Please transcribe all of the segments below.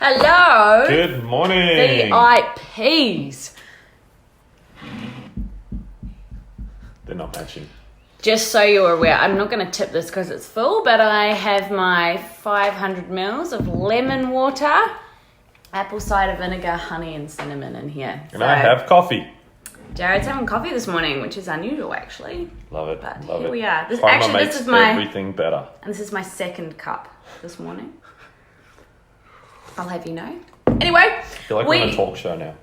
Hello. Good morning. VIPs. They're not matching. Just so you're aware, I'm not going to tip this because it's full, but I have my 500 mils of lemon water, apple cider vinegar, honey, and cinnamon in here. And I have coffee. Jared's having coffee this morning, which is unusual, actually. Love it. But love here it. we are. This makes is my everything better. And this is my second cup this morning. I'll have you know. Anyway, I feel like we're on a talk show now.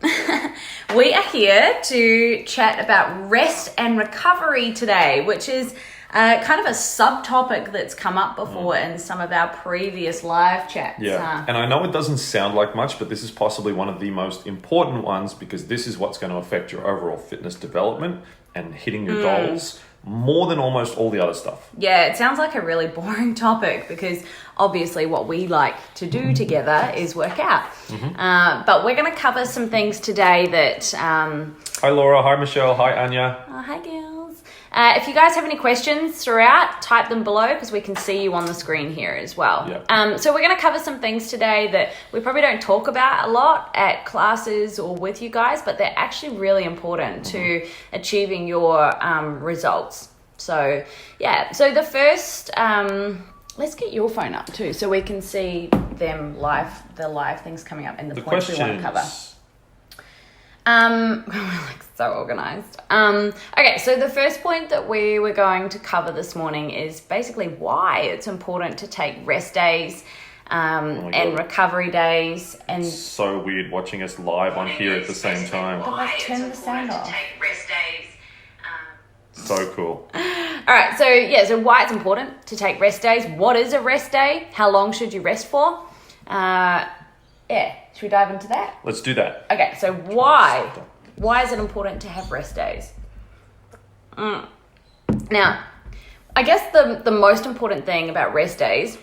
we are here to chat about rest and recovery today, which is kind of a subtopic that's come up before in some of our previous live chats. Yeah, and I know it doesn't sound like much, but this is possibly one of the most important ones because this is what's going to affect your overall fitness development and hitting your goals more than almost all the other stuff. Yeah, it sounds like a really boring topic because obviously what we like to do together is work out. But we're going to cover some things today that... Hi Laura, hi Michelle, hi Anya. Hi girls. If you guys have any questions throughout, type them below because we can see you on the screen here as well. Yeah. So we're going to cover some things today that we probably don't talk about a lot at classes or with you guys, but they're actually really important to achieving your results. So yeah, so the first, let's get your phone up too so we can see them live, the live things coming up and the points we want to cover. We're like so organized. Okay, so the first point that we were going to cover this morning is basically why it's important to take rest days and recovery days. And it's so weird watching us live on here at the same time. Let's turn the sound off. So cool. All right, so why it's important to take rest days. What is a rest day? How long should you rest for? Should we dive into that? Let's do that. Okay, so why is it important to have rest days? Now, I guess the most important thing about rest days,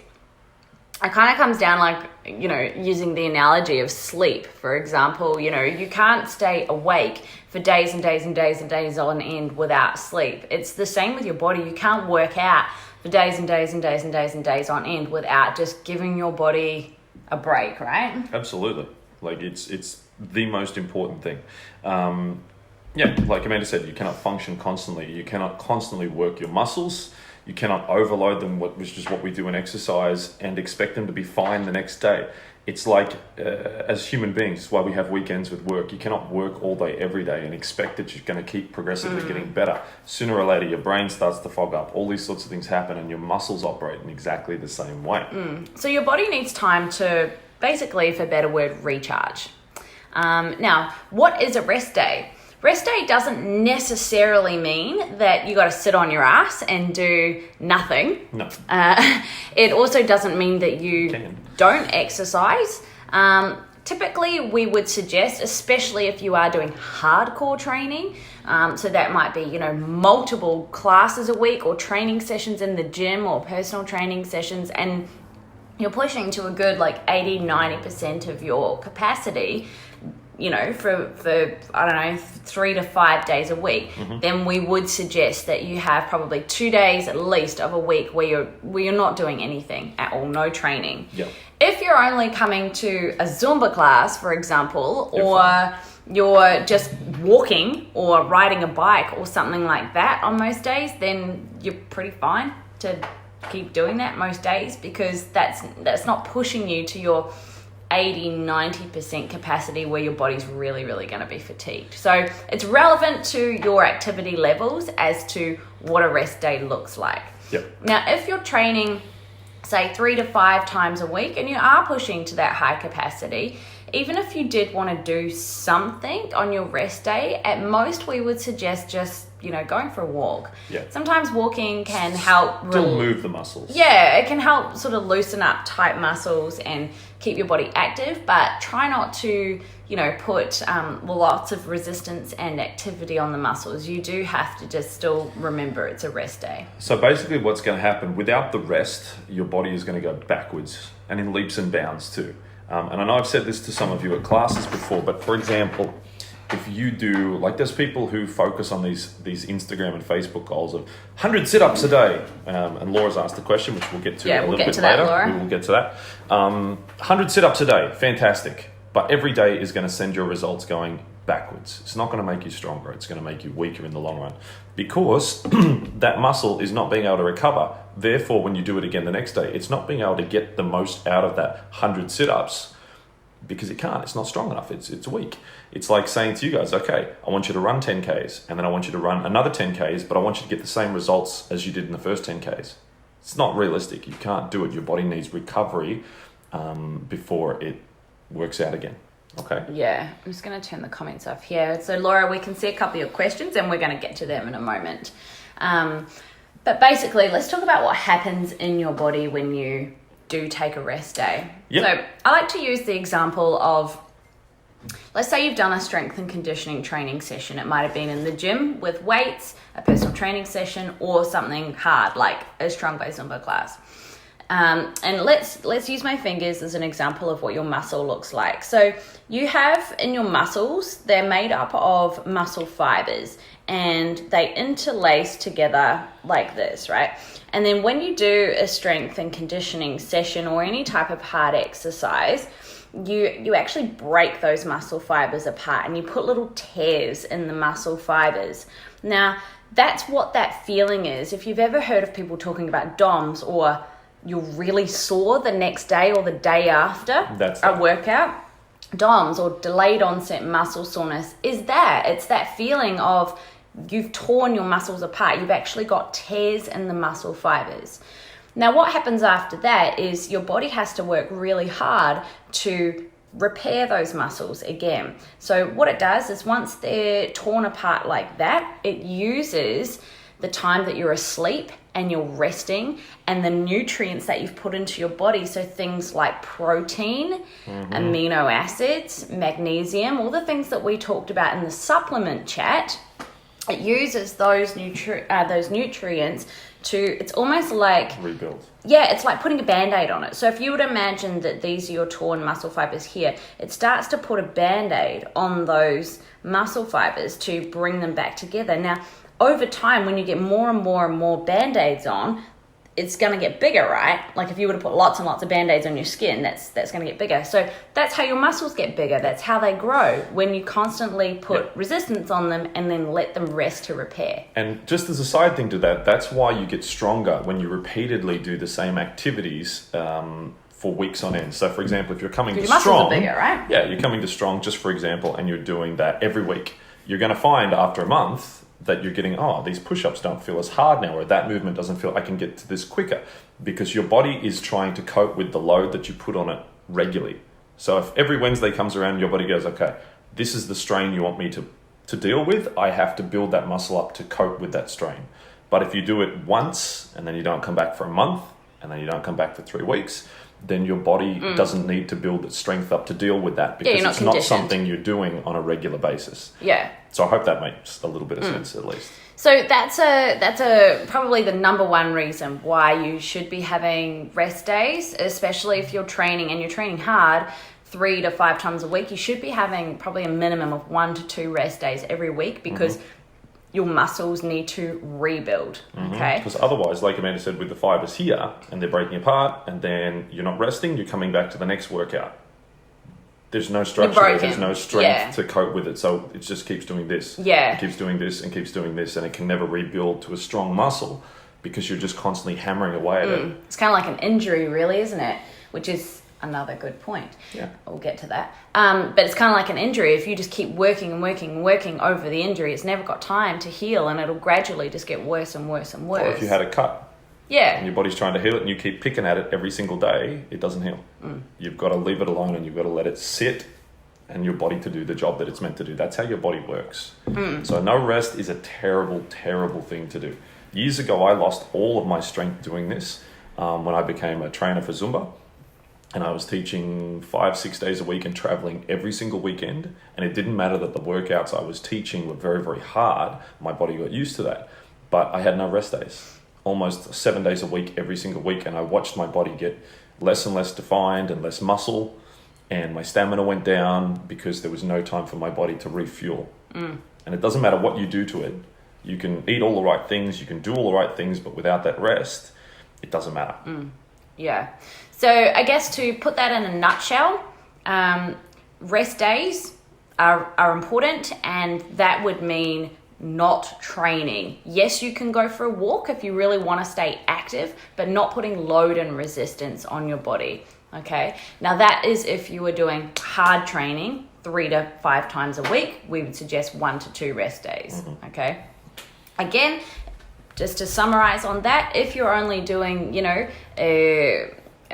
it kind of comes down like, using the analogy of sleep, for example. You can't stay awake for days and days and days and days on end without sleep. It's the same with your body. You can't work out for days and days and days and days and days on end without just giving your body a break, right? Absolutely. Like it's the most important thing. Like Amanda said, you cannot function constantly. You cannot constantly work your muscles. You cannot overload them, which is what we do in exercise, and expect them to be fine the next day. It's like, as human beings, it's why we have weekends with work. You cannot work all day, every day, and expect that you're going to keep progressively getting better. Sooner or later, your brain starts to fog up. All these sorts of things happen, and your muscles operate in exactly the same way. So your body needs time to, basically, for a better word, recharge. Now, what is a rest day? Rest day doesn't necessarily mean that you got to sit on your ass and do nothing. No. It also doesn't mean that you don't exercise. Typically, we would suggest, especially if you are doing hardcore training, so that might be, multiple classes a week or training sessions in the gym or personal training sessions, and you're pushing to a good 80-90% of your capacity, for I don't know, 3 to 5 days a week, then we would suggest that you have probably 2 days at least of a week where you're not doing anything at all, no training. Yep. If you're only coming to a Zumba class, for example, or you're just walking or riding a bike or something like that on most days, then you're pretty fine to keep doing that most days because that's not pushing you to your 80-90% capacity where your body's really, really going to be fatigued. So it's relevant to your activity levels as to what a rest day looks like. Yep. Now, if you're training, say 3 to 5 times a week and you are pushing to that high capacity, even if you did want to do something on your rest day, at most we would suggest just going for a walk. Yeah. Sometimes walking can help Still move the muscles. Yeah, it can help sort of loosen up tight muscles and keep your body active, but try not to, put lots of resistance and activity on the muscles. You do have to just still remember it's a rest day. So basically what's going to happen, without the rest, your body is going to go backwards and in leaps and bounds too. And I know I've said this to some of you at classes before, but for example, if you do, like there's people who focus on these Instagram and Facebook goals of 100 sit-ups a day. And Laura's asked the question, which we'll get to a little bit later. Laura. We will get to that. 100 sit-ups a day, fantastic. But every day is going to send your results going backwards. It's not going to make you stronger. It's going to make you weaker in the long run because that muscle is not being able to recover. Therefore, when you do it again the next day, it's not being able to get the most out of that 100 sit-ups because it can't. It's not strong enough. It's weak. It's like saying to you guys, okay, I want you to run 10Ks and then I want you to run another 10Ks, but I want you to get the same results as you did in the first 10Ks. It's not realistic. You can't do it. Your body needs recovery before it works out again. Okay. Yeah, I'm just going to turn the comments off here. So Laura, we can see a couple of your questions and we're going to get to them in a moment. But basically, let's talk about what happens in your body when you do take a rest day. Yep. So I like to use the example of, let's say you've done a strength and conditioning training session. It might have been in the gym with weights, a personal training session, or something hard like a strong by Zumba class. And let's use my fingers as an example of what your muscle looks like. So you have in your muscles, they're made up of muscle fibers and they interlace together like this, right? And then when you do a strength and conditioning session or any type of hard exercise, you actually break those muscle fibers apart and you put little tears in the muscle fibers. Now, that's what that feeling is. If you've ever heard of people talking about DOMS or you're really sore the next day or the day after a workout, DOMS or delayed onset muscle soreness is that. It's that feeling of you've torn your muscles apart. You've actually got tears in the muscle fibers. Now, what happens after that is your body has to work really hard to repair those muscles again. So what it does is once they're torn apart like that, it uses the time that you're asleep and you're resting and the nutrients that you've put into your body. So things like protein, amino acids, magnesium, all the things that we talked about in the supplement chat, it uses those nutrients to, it's almost like rebuild. Yeah, it's like putting a Band-Aid on it. So if you would imagine that these are your torn muscle fibers here, it starts to put a Band-Aid on those muscle fibers to bring them back together. Now, over time, when you get more and more and more Band-Aids on, it's going to get bigger, right? Like if you were to put lots and lots of Band-Aids on your skin, that's going to get bigger. So that's how your muscles get bigger. That's how they grow, when you constantly put resistance on them and then let them rest to repair. And just as a side thing to that, that's why you get stronger when you repeatedly do the same activities for weeks on end. So for example, if you're coming to your muscles strong, are bigger, right? Yeah, you're coming to strong just for example, and you're doing that every week. You're going to find after a month that you're getting, these push-ups don't feel as hard now, or that movement doesn't feel, I can get to this quicker, because your body is trying to cope with the load that you put on it regularly. So if every Wednesday comes around, your body goes, okay, this is the strain you want me to deal with, I have to build that muscle up to cope with that strain. But if you do it once, and then you don't come back for a month, and then you don't come back for 3 weeks, then your body doesn't need to build its strength up to deal with that, because it's not something you're doing on a regular basis. Yeah. So I hope that makes a little bit of sense at least. So that's a probably the number one reason why you should be having rest days, especially if you're training and you're training hard 3 to 5 times a week. You should be having probably a minimum of 1 to 2 rest days every week, because your muscles need to rebuild, okay? Because otherwise, like Amanda said, with the fibers here, and they're breaking apart, and then you're not resting, you're coming back to the next workout. There's no structure there, there's no strength to cope with it, so it just keeps doing this. Yeah. It keeps doing this and keeps doing this, and it can never rebuild to a strong muscle because you're just constantly hammering away at it. It's kind of like an injury, really, isn't it? Which is another good point. Yeah. We'll get to that. But it's kind of like an injury. If you just keep working and working and working over the injury, it's never got time to heal, and it'll gradually just get worse and worse and worse. Or if you had a cut. Yeah. And your body's trying to heal it and you keep picking at it every single day, it doesn't heal. You've got to leave it alone and you've got to let it sit and your body to do the job that it's meant to do. That's how your body works. So no rest is a terrible, terrible thing to do. Years ago, I lost all of my strength doing this when I became a trainer for Zumba. And I was teaching 5-6 days a week and traveling every single weekend. And it didn't matter that the workouts I was teaching were very, very hard. My body got used to that. But I had no rest days. Almost 7 days a week, every single week. And I watched my body get less and less defined and less muscle. and my stamina went down because there was no time for my body to refuel. And it doesn't matter what you do to it. You can eat all the right things, you can do all the right things, but without that rest, it doesn't matter. Yeah. So I guess to put that in a nutshell, rest days are important, and that would mean not training. Yes, you can go for a walk if you really want to stay active, but not putting load and resistance on your body. Okay. Now that is if you were doing hard training 3 to 5 times a week, we would suggest 1 to 2 rest days. Okay. Again, just to summarize on that, if you're only doing,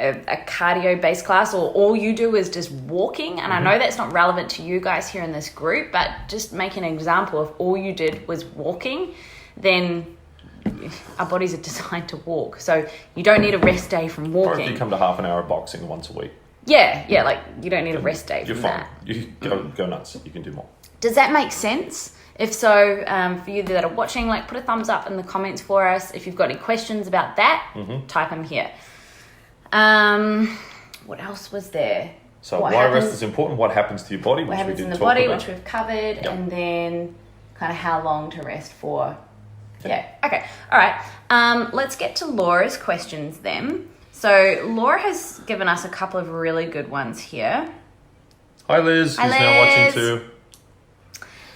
a cardio-based class, or all you do is just walking, and I know that's not relevant to you guys here in this group, but just make an example, if all you did was walking, then our bodies are designed to walk. So you don't need a rest day from walking. Or if you come to half an hour of boxing once a week. Yeah, like you don't need a rest day from that. You're fine. You go nuts. You can do more. Does that make sense? If so, for you that are watching, put a thumbs up in the comments for us. If you've got any questions about that, type them here. What else was there? So why rest is important, what happens to your body, what happens in the body, which we've covered, and then kind of how long to rest for. Yeah. Okay. All right. Let's get to Laura's questions then. So Laura has given us a couple of really good ones here. Hi Liz, who's now watching too.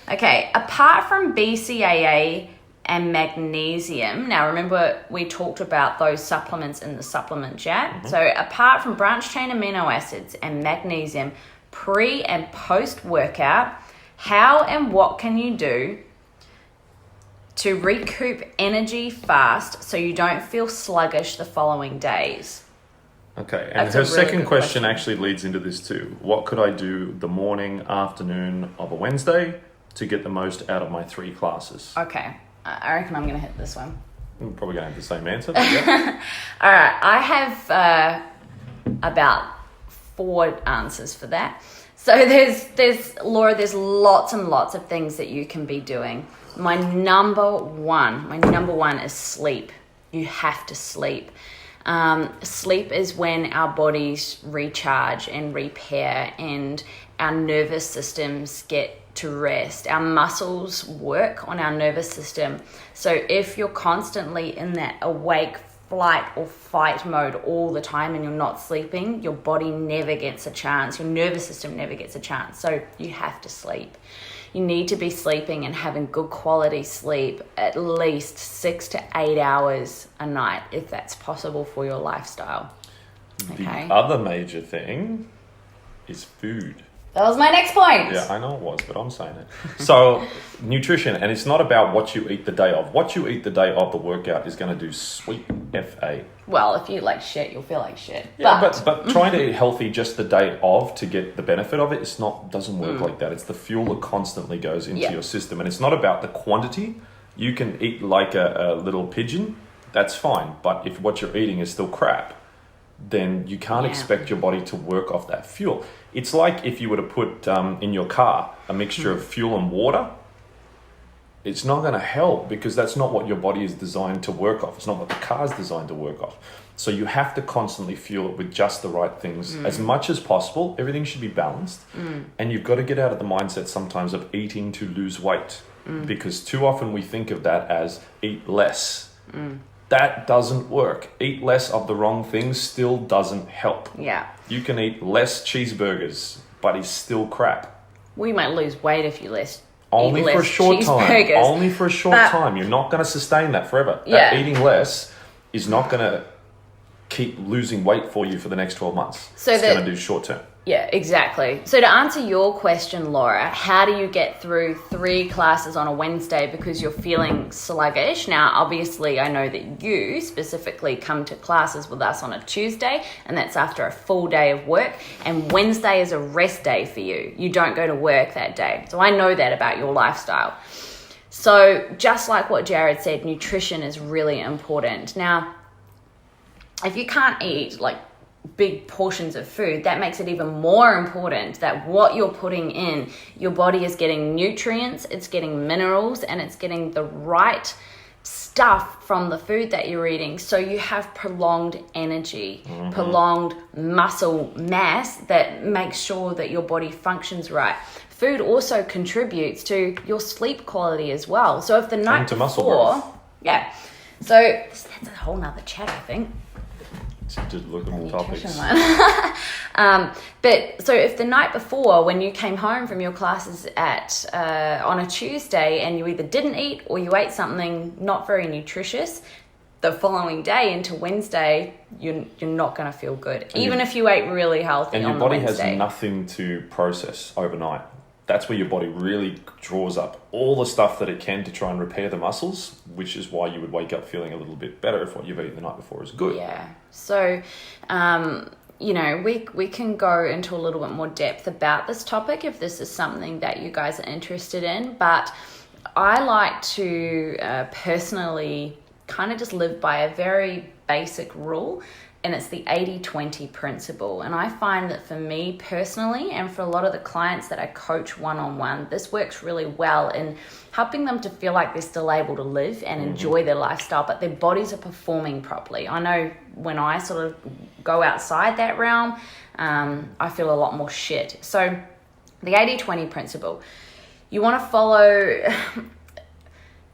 Okay. Apart from BCAA and magnesium, now remember we talked about those supplements in the supplement chat. So apart from branched chain amino acids and magnesium, pre and post workout, how and what can you do to recoup energy fast so you don't feel sluggish the following days? Okay, and her second question actually leads into this too. What could I do the morning, afternoon of a Wednesday to get the most out of my 3 classes? Okay, I reckon I'm going to hit this one. I'm probably going to have the same answer. But yeah. All right, I have about 4 answers for that. So there's Laura, there's lots and lots of things that you can be doing. My number one is sleep. You have to sleep. Sleep is when our bodies recharge and repair, and our nervous systems get to rest. Our muscles work on our nervous system. So if you're constantly in that awake, flight or fight mode all the time and you're not sleeping, your body never gets a chance. Your nervous system never gets a chance. So you have to sleep. You need to be sleeping and having good quality sleep, at least 6 to 8 hours a night, if that's possible for your lifestyle. Okay. The other major thing is food. That was my next point. Yeah, I know it was, but I'm saying it. So, nutrition, and it's not about what you eat the day of. What you eat the day of the workout is going to do sweet FA. Well, if you like shit, you'll feel like shit. Yeah, but trying to eat healthy just the day of to get the benefit of it, doesn't work like that. It's the fuel that constantly goes into your system, and it's not about the quantity. You can eat like a little pigeon, that's fine. But if what you're eating is still crap, then you can't expect your body to work off that fuel. It's like if you were to put in your car a mixture of fuel and water, it's not going to help, because that's not what your body is designed to work off. It's not what the car's designed to work off. So you have to constantly fuel it with just the right things. As much as possible, everything should be balanced. And you've got to get out of the mindset sometimes of eating to lose weight, because too often we think of that as eat less. That doesn't work. Eat less of the wrong things still doesn't help. Yeah. You can eat less cheeseburgers, but it's still crap. Well, you might lose weight if you Only for a short time. Only for a short time. You're not going to sustain that forever. That eating less is not going to keep losing weight for you for the next 12 months. So it's going to do short term. Yeah, exactly. So to answer your question, Laura, how do you get through 3 classes on a Wednesday because you're feeling sluggish? Now, obviously, I know that you specifically come to classes with us on a Tuesday, and that's after a full day of work. And Wednesday is a rest day for you. You don't go to work that day. So I know that about your lifestyle. So just like what Jared said, nutrition is really important. Now, if you can't eat big portions of food, that makes it even more important that what you're putting in, your body is getting nutrients, it's getting minerals, and it's getting the right stuff from the food that you're eating, so you have prolonged energy, prolonged muscle mass that makes sure that your body functions right. Food also contributes to your sleep quality as well. So if the night to before, muscle growth. yeah, so that's a whole nother chat, I think. Just look at more topics. But so if the night before, when you came home from your classes on a Tuesday, and you either didn't eat or you ate something not very nutritious, the following day into Wednesday, you're not going to feel good, even if you ate really healthy. And on your body the has Wednesday. nothing to process overnight. That's where your body really draws up all the stuff that it can to try and repair the muscles, which is why you would wake up feeling a little bit better if what you've eaten the night before is good. Yeah. So, we can go into a little bit more depth about this topic if this is something that you guys are interested in. But I like to personally kind of just live by a very basic rule, and it's the 80-20 principle. And I find that for me personally, and for a lot of the clients that I coach one-on-one, this works really well in helping them to feel like they're still able to live and enjoy their lifestyle, but their bodies are performing properly. I know when I sort of go outside that realm, I feel a lot more shit. So the 80-20 principle, you want to follow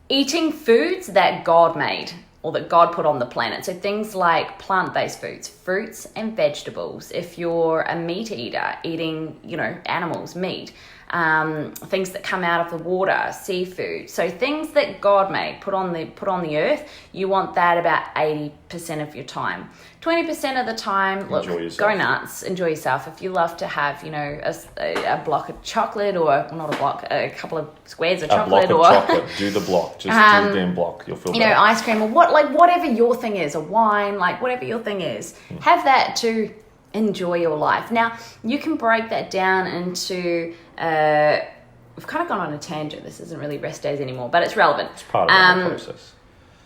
eating foods that God made, or that God put on the planet. So things like plant-based foods, fruits and vegetables. If you're a meat eater, eating, animals, meat, things that come out of the water, seafood. So things that God made, put on the earth, you want that about 80% of your time. 20% of the time, look, go nuts, enjoy yourself. If you love to have, a block of chocolate, or not a block, a couple of squares of chocolate, chocolate, do the block, just do the damn block. You'll feel better. Ice cream, or whatever your thing is, a wine, whatever your thing is, have that to enjoy your life. Now, you can break that down into, we've kind of gone on a tangent. This isn't really rest days anymore, but it's relevant. It's part of the process.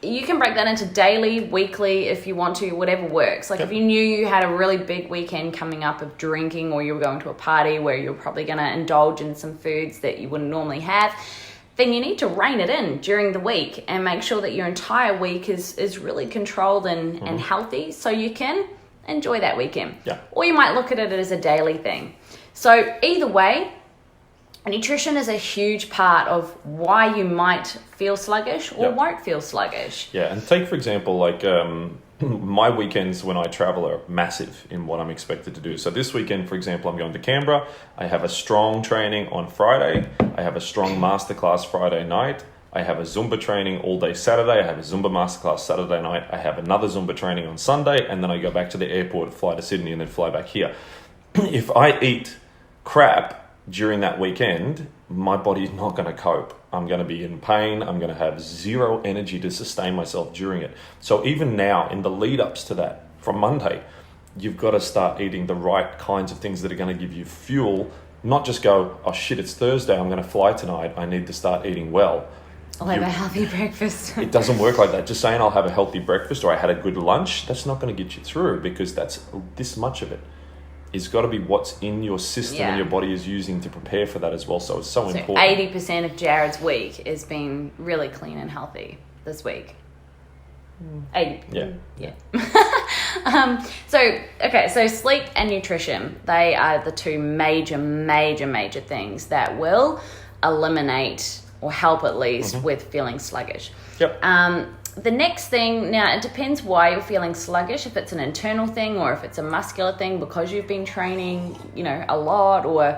You can break that into daily, weekly, if you want to, whatever works. If you knew you had a really big weekend coming up of drinking, or you were going to a party where you're probably going to indulge in some foods that you wouldn't normally have, then you need to rein it in during the week and make sure that your entire week is really controlled and healthy, so you can enjoy that weekend. Yeah. Or you might look at it as a daily thing. So either way, nutrition is a huge part of why you might feel sluggish or won't feel sluggish. Yeah, and take, for example, my weekends when I travel are massive in what I'm expected to do. So this weekend, for example, I'm going to Canberra. I have a strong training on Friday. I have a strong masterclass Friday night. I have a Zumba training all day Saturday. I have a Zumba masterclass Saturday night. I have another Zumba training on Sunday, and then I go back to the airport, fly to Sydney, and then fly back here. If I eat crap during that weekend, my body's not going to cope. I'm going to be in pain. I'm going to have zero energy to sustain myself during it. So even now, in the lead-ups to that, from Monday, you've got to start eating the right kinds of things that are going to give you fuel, not just go, oh shit, it's Thursday, I'm going to fly tonight, I need to start eating well. I'll have a healthy breakfast. It doesn't work like that. Just saying I'll have a healthy breakfast or I had a good lunch, that's not going to get you through, because that's this much of it. It's got to be what's in your system and your body is using to prepare for that as well. So it's so important. 80% of Jared's week is being really clean and healthy this week. 80%. Yeah. So sleep and nutrition, they are the two major things that will eliminate, or help at least, with feeling sluggish. Yep. The next thing, now it depends why you're feeling sluggish, if it's an internal thing or if it's a muscular thing because you've been training, a lot, or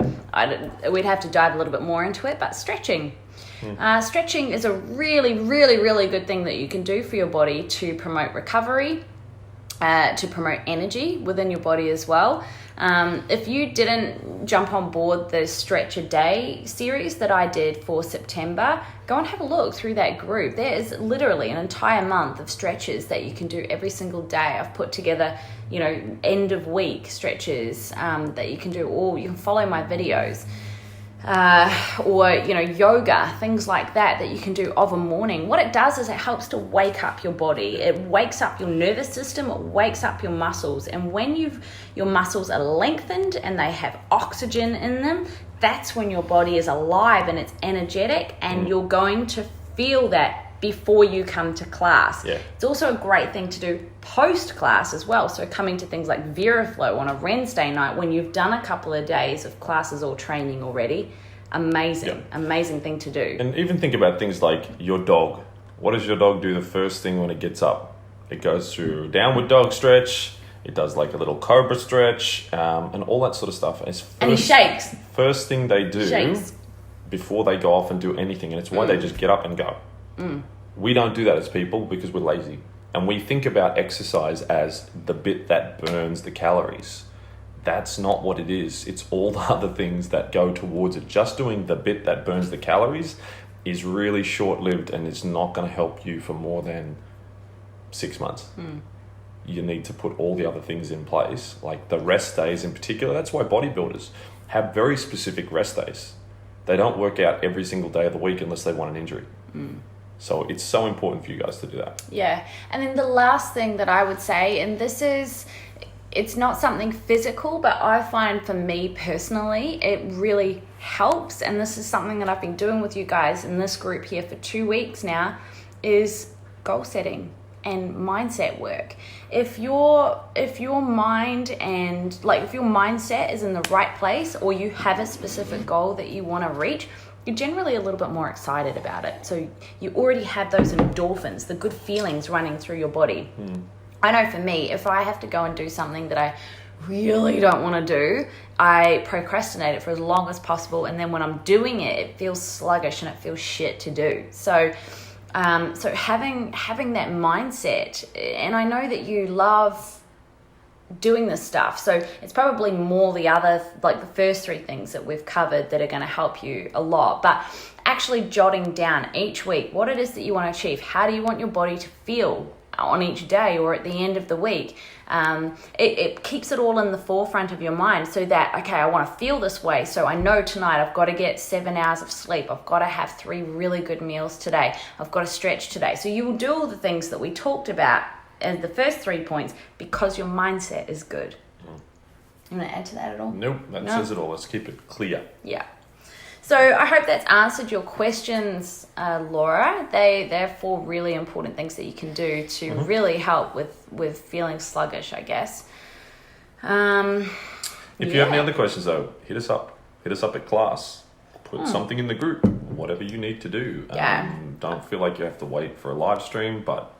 we'd have to dive a little bit more into it, but stretching. Stretching is a really, really, really good thing that you can do for your body to promote recovery, to promote energy within your body as well. If you didn't jump on board the Stretch a Day series that I did for September, go and have a look through that group. There is literally an entire month of stretches that you can do every single day. I've put together, end of week stretches that you can do, or you can follow my videos. Or yoga, things like that you can do of a morning. What it does is it helps to wake up your body. It wakes up your nervous system, it wakes up your muscles, and when your muscles are lengthened and they have oxygen in them, that's when your body is alive and it's energetic, and you're going to feel that before you come to class. Yeah. It's also a great thing to do post-class as well. So coming to things like VeraFlow on a Wednesday night when you've done a couple of days of classes or training already, amazing thing to do. And even think about things like your dog. What does your dog do the first thing when it gets up? It goes through downward dog stretch. It does like a little cobra stretch, and all that sort of stuff. And he shakes. First thing they do Shakes. before they go off and do anything, and it's why they just get up and go. We don't do that as people because we're lazy. And we think about exercise as the bit that burns the calories. That's not what it is. It's all the other things that go towards it. Just doing the bit that burns the calories is really short-lived, and it's not going to help you for more than 6 months. You need to put all the other things in place, like the rest days in particular. That's why bodybuilders have very specific rest days. They don't work out every single day of the week unless they want an injury. So it's so important for you guys to do that. Yeah. And then the last thing that I would say, and it's not something physical, but I find for me personally, it really helps. And this is something that I've been doing with you guys in this group here for 2 weeks now, is goal setting and mindset work. If your mind and if your mindset is in the right place, or you have a specific goal that you want to reach, you're generally a little bit more excited about it. So you already have those endorphins, the good feelings running through your body. I know for me, if I have to go and do something that I really don't want to do, I procrastinate it for as long as possible. And then when I'm doing it, it feels sluggish and it feels shit to do. So having that mindset, and I know that you love doing this stuff, so it's probably more the other, like the first 3 things that we've covered that are going to help you a lot, but actually jotting down each week what it is that you want to achieve. How do you want your body to feel on each day or at the end of the week? It keeps it all in the forefront of your mind, so that, okay, I want to feel this way, so I know tonight I've got to get 7 hours of sleep, I've got to have 3 really good meals today, I've got to stretch today. So you will do all the things that we talked about as the first 3 points because your mindset is good. You want to add to that at all? Nope, that says it all. Let's keep it clear. Yeah. So I hope that's answered your questions, Laura. They're 4 really important things that you can do to really help with feeling sluggish, I guess. If you have any other questions, though, hit us up. Hit us up at class. Put something in the group, whatever you need to do. Don't feel like you have to wait for a live stream, but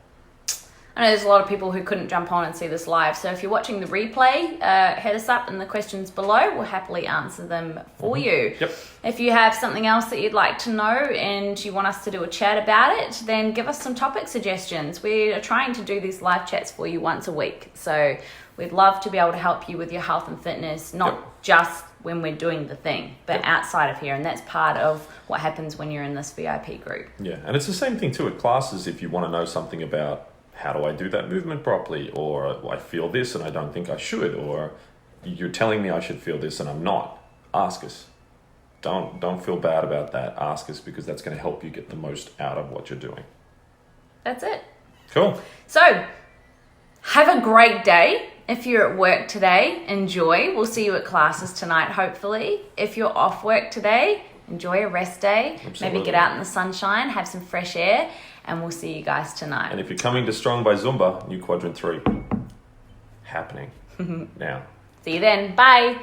I know there's a lot of people who couldn't jump on and see this live. So if you're watching the replay, hit us up in the questions below. We'll happily answer them for you. Yep. If you have something else that you'd like to know and you want us to do a chat about it, then give us some topic suggestions. We are trying to do these live chats for you once a week. So we'd love to be able to help you with your health and fitness, not just when we're doing the thing, but outside of here. And that's part of what happens when you're in this VIP group. Yeah, and it's the same thing too at classes. If you want to know something about how do I do that movement properly, or I feel this and I don't think I should, or you're telling me I should feel this and I'm not, ask us. Don't feel bad about that. Ask us, because that's going to help you get the most out of what you're doing. That's it. Cool. So have a great day. If you're at work today, enjoy. We'll see you at classes tonight, hopefully. If you're off work today, enjoy a rest day. Absolutely. Maybe get out in the sunshine, have some fresh air, and we'll see you guys tonight. And if you're coming to Strong by Zumba, new quadrant 3 happening now. See you then. Bye.